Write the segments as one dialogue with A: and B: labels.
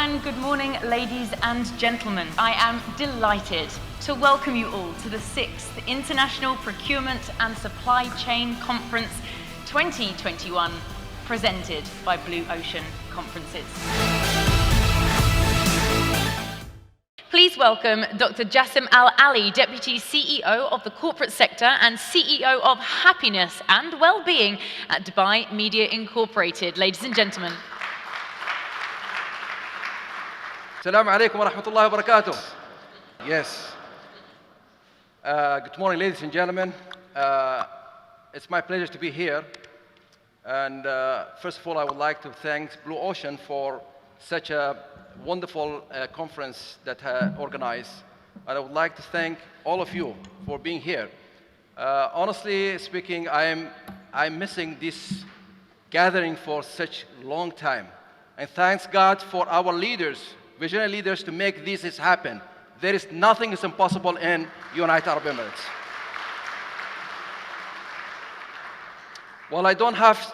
A: and good morning, ladies and gentlemen. I am delighted to welcome you all to the 6th International Procurement and Supply Chain Conference 2021, presented by Blue Ocean Conferences. Please welcome Dr. Jasim Al Ali, Deputy CEO of the Corporate Sector and CEO of Happiness and Wellbeing at Dubai Media Incorporated. Ladies and gentlemen.
B: Assalamu alaikum wa rahmatullahi wa barakatuh. Yes. Good morning, ladies and gentlemen. It's my pleasure to be here. And first of all, I would like to thank Blue Ocean for such a wonderful conference that organized. And I would like to thank all of you for being here. Honestly speaking, I'm missing this gathering for such a long time. And thanks God for our leaders, visionary leaders, to make this happen. There is nothing is impossible in United Arab Emirates. Well, I don't have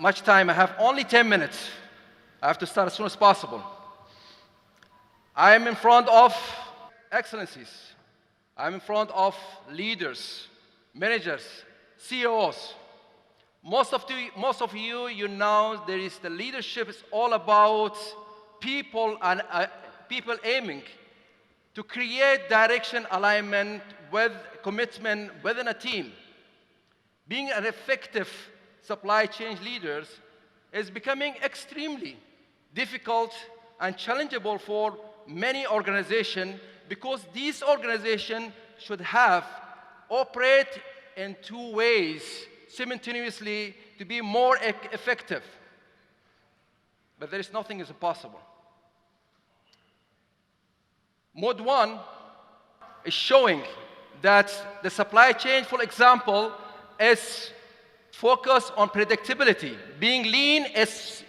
B: much time. I have only 10 minutes. I have to start as soon as possible. I am in front of excellencies. I'm in front of leaders, managers, CEOs. Most of you know there is the leadership is all about people and people aiming to create direction alignment with commitment within a team. Being an effective supply chain leaders is becoming extremely difficult and challengeable for many organizations, because these organizations should operate in two ways simultaneously to be more effective. But there is nothing is impossible. Mode 1 is showing that the supply chain, for example, is focused on predictability. Being lean is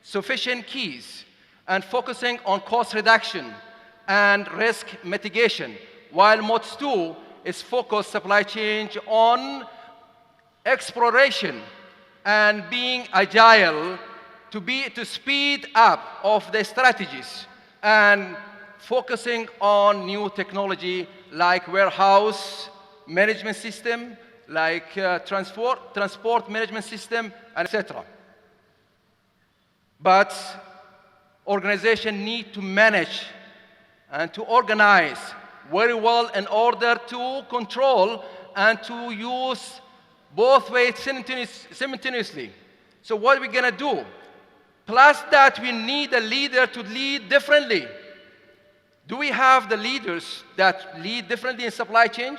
B: sufficient keys, and focusing on cost reduction and risk mitigation, while Mode 2 is focused supply chain on exploration and being agile to speed up of the strategies and focusing on new technology like warehouse management system, like transport management system, etc. But organizations need to manage and to organize very well in order to control and to use both ways simultaneously. So what are we going to do? Plus that, we need a leader to lead differently. Do we have the leaders that lead differently in supply chain?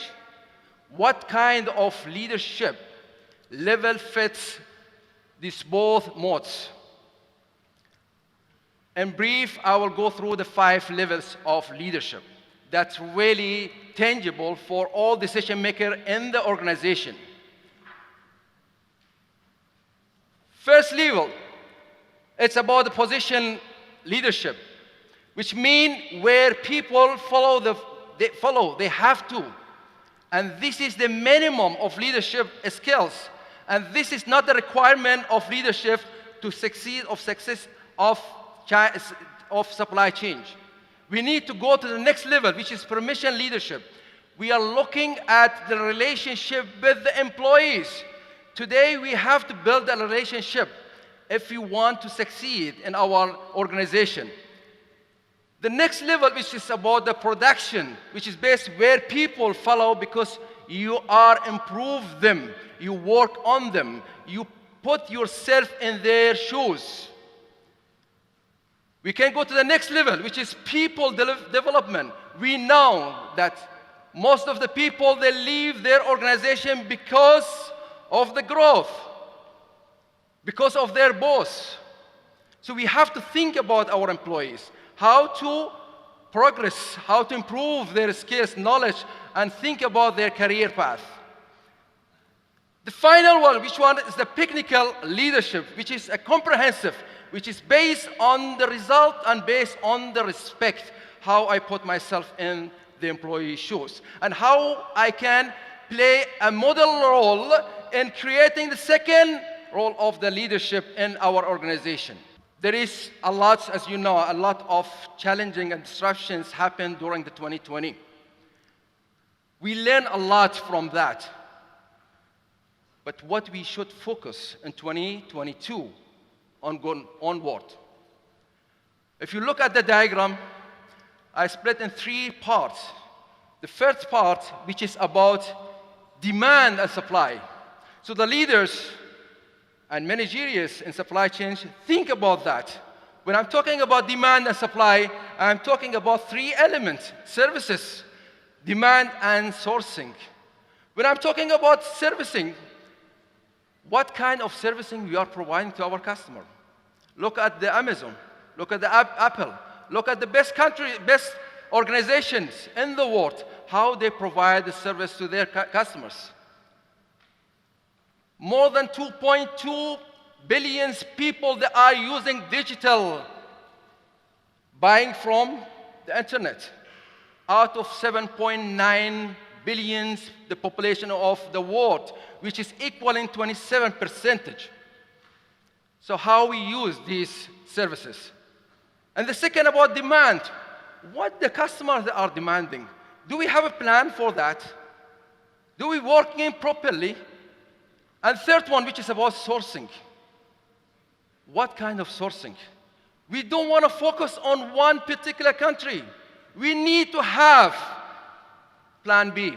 B: What kind of leadership level fits these both modes? In brief, I will go through the 5 levels of leadership that's really tangible for all decision makers in the organization. First level, it's about the position leadership, which means where people they have to. And this is the minimum of leadership skills. And this is not the requirement of leadership to succeed of supply chain. We need to go to the next level, which is permission leadership. We are looking at the relationship with the employees. Today, we have to build a relationship if we want to succeed in our organization. The next level, which is about the production, which is based where people follow because you are improve them, you work on them, you put yourself in their shoes. We can go to the next level, which is people development. We know that most of the people, they leave their organization because of the growth, because of their boss. So we have to think about our employees, how to progress, how to improve their skills, knowledge, and think about their career path. The final one, which one is the technical leadership, which is a comprehensive, which is based on the result and based on the respect, how I put myself in the employee's shoes, and how I can play a model role in creating the second role of the leadership in our organization. there is a lot, as you know, a lot of challenging and disruptions happened during the 2020. We learn a lot from that. But what we should focus in 2022 onward. If you look at the diagram, I split in 3 parts. The first part, which is about demand and supply. So the leaders and managerials in supply chains think about that. When I'm talking about demand and supply, I'm talking about 3 elements: services, demand, and sourcing. When I'm talking about servicing, what kind of servicing we are providing to our customer? Look at the Amazon, look at the Apple, look at the best organizations in the world, how they provide the service to their customers. More than 2.2 billion people that are using digital buying from the internet. Out of 7.9 billion, the population of the world, which is equaling 27%. So how we use these services. And the second about demand, what the customers are demanding. Do we have a plan for that? Do we work in properly? And third one, which is about sourcing. What kind of sourcing? We don't want to focus on one particular country. We need to have plan B.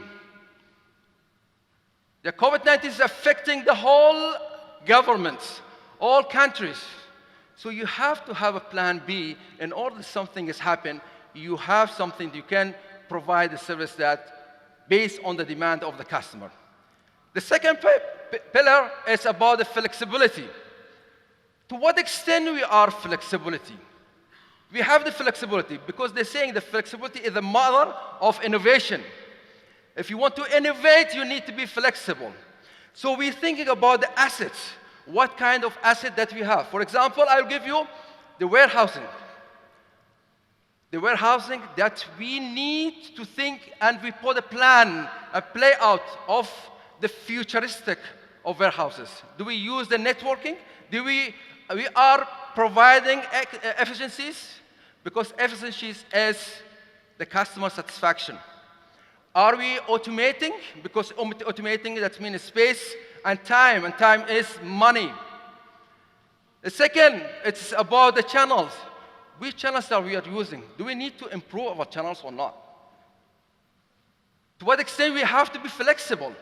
B: The COVID-19 is affecting the whole governments, all countries. So you have to have a plan B. In order something has happened, you have something you can provide a service that based on the demand of the customer. The second pillar is about the flexibility. To what extent we are flexibility? We have the flexibility because they're saying the flexibility is the mother of innovation. If you want to innovate, you need to be flexible. So we're thinking about the assets. What kind of asset that we have? For example, I'll give you the warehousing. The warehousing that we need to think, and we put a plan, a play out of the futuristic of warehouses. Do we use the networking? We are providing efficiencies, because efficiencies is the customer satisfaction. Are we automating? Because automating, that means space and time is money. The second, it's about the channels. Which channels are we using? Do we need to improve our channels or not? To what extent we have to be flexible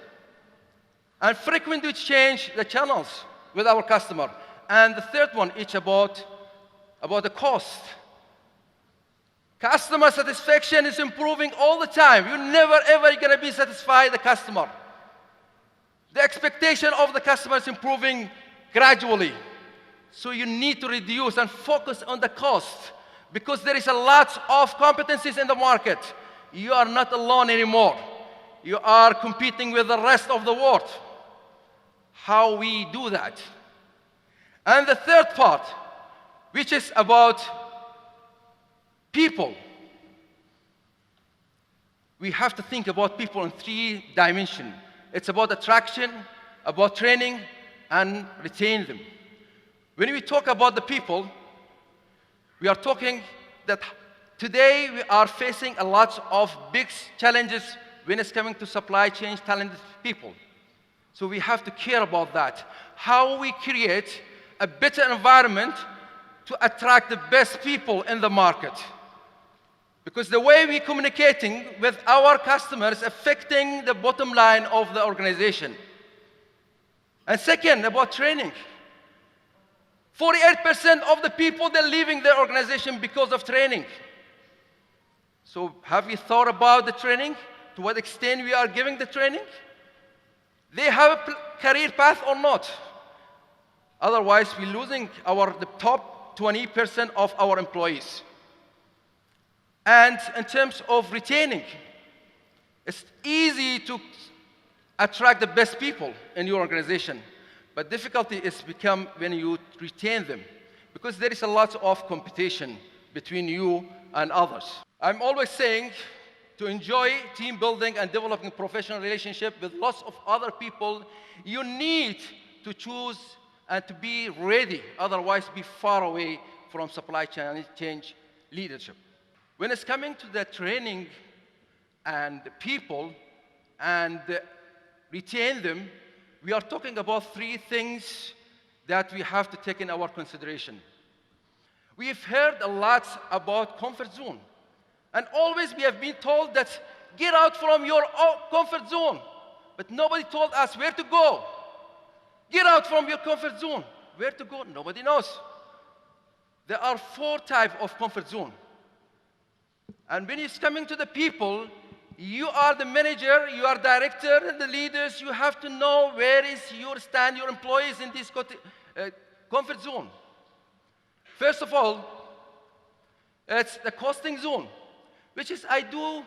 B: and frequently change the channels with our customer. And the third one is about the cost. Customer satisfaction is improving all the time. You're never ever going to be satisfied the customer. The expectation of the customer is improving gradually. So you need to reduce and focus on the cost, because there is a lot of competencies in the market. You are not alone anymore. You are competing with the rest of the world. How we do that? And the third part, which is about people. We have to think about people in 3 dimensions. It's about attraction, about training, and retain them. When we talk about the people, we are talking that today we are facing a lot of big challenges when it's coming to supply chain talented people. So we have to care about that. How we create a better environment to attract the best people in the market. Because the way we're communicating with our customers is affecting the bottom line of the organization. And second, about training. 48% of the people, they're leaving their organization because of training. So have you thought about the training? To what extent we are giving the training? They have a career path or not? Otherwise, we're losing the top 20% of our employees. And in terms of retaining, it's easy to attract the best people in your organization. But difficulty is become when you retain them, because there is a lot of competition between you and others. I'm always saying to enjoy team building and developing professional relationship with lots of other people, you need to choose and to be ready, otherwise be far away from supply chain change leadership. When it's coming to the training and people and retain them, we are talking about three things that we have to take in our consideration. We've heard a lot about comfort zone. And always we have been told that get out from your comfort zone. But nobody told us where to go. Get out from your comfort zone. Where to go? Nobody knows. There are 4 types of comfort zone. And when it's coming to the people, you are the manager, you are director, and the leaders, you have to know where is your stand, your employees in this comfort zone. First of all, it's the costing zone, which is I do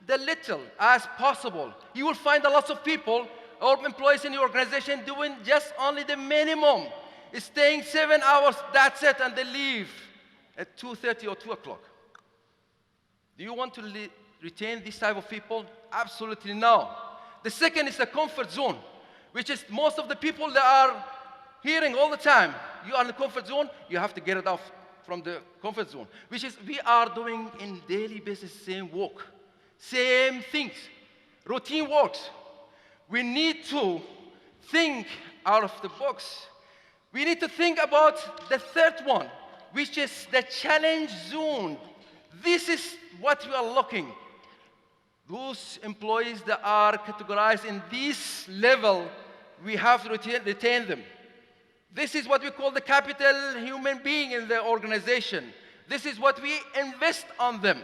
B: the little as possible. You will find a lot of people or employees in your organization doing just only the minimum. Staying 7 hours, that's it, and they leave at 2:30 or 2 o'clock. Do you want to retain this type of people? Absolutely no. The second is the comfort zone, which is most of the people that are hearing all the time. You are in the comfort zone, you have to get it off from the comfort zone, which is we are doing in daily basis same work, same things, routine works. We need to think out of the box. We need to think about the third one, which is the challenge zone. This is what we are looking. Those employees that are categorized in this level, we have to retain them. This is what we call the capital human being in the organization. This is what we invest on them.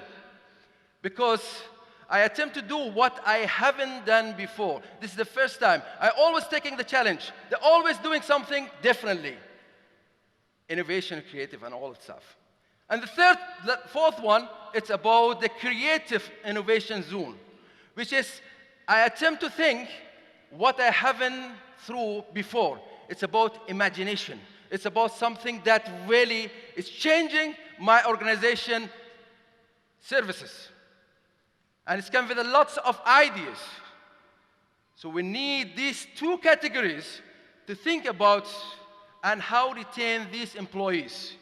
B: Because I attempt to do what I haven't done before. This is the first time. I'm always taking the challenge. They're always doing something differently. Innovation, creative, and all that stuff. And the fourth one, it's about the creative innovation zone, which is I attempt to think what I haven't through before. It's about imagination. It's about something that really is changing my organization services. And it's come with lots of ideas. So we need these 2 categories to think about and how retain these employees.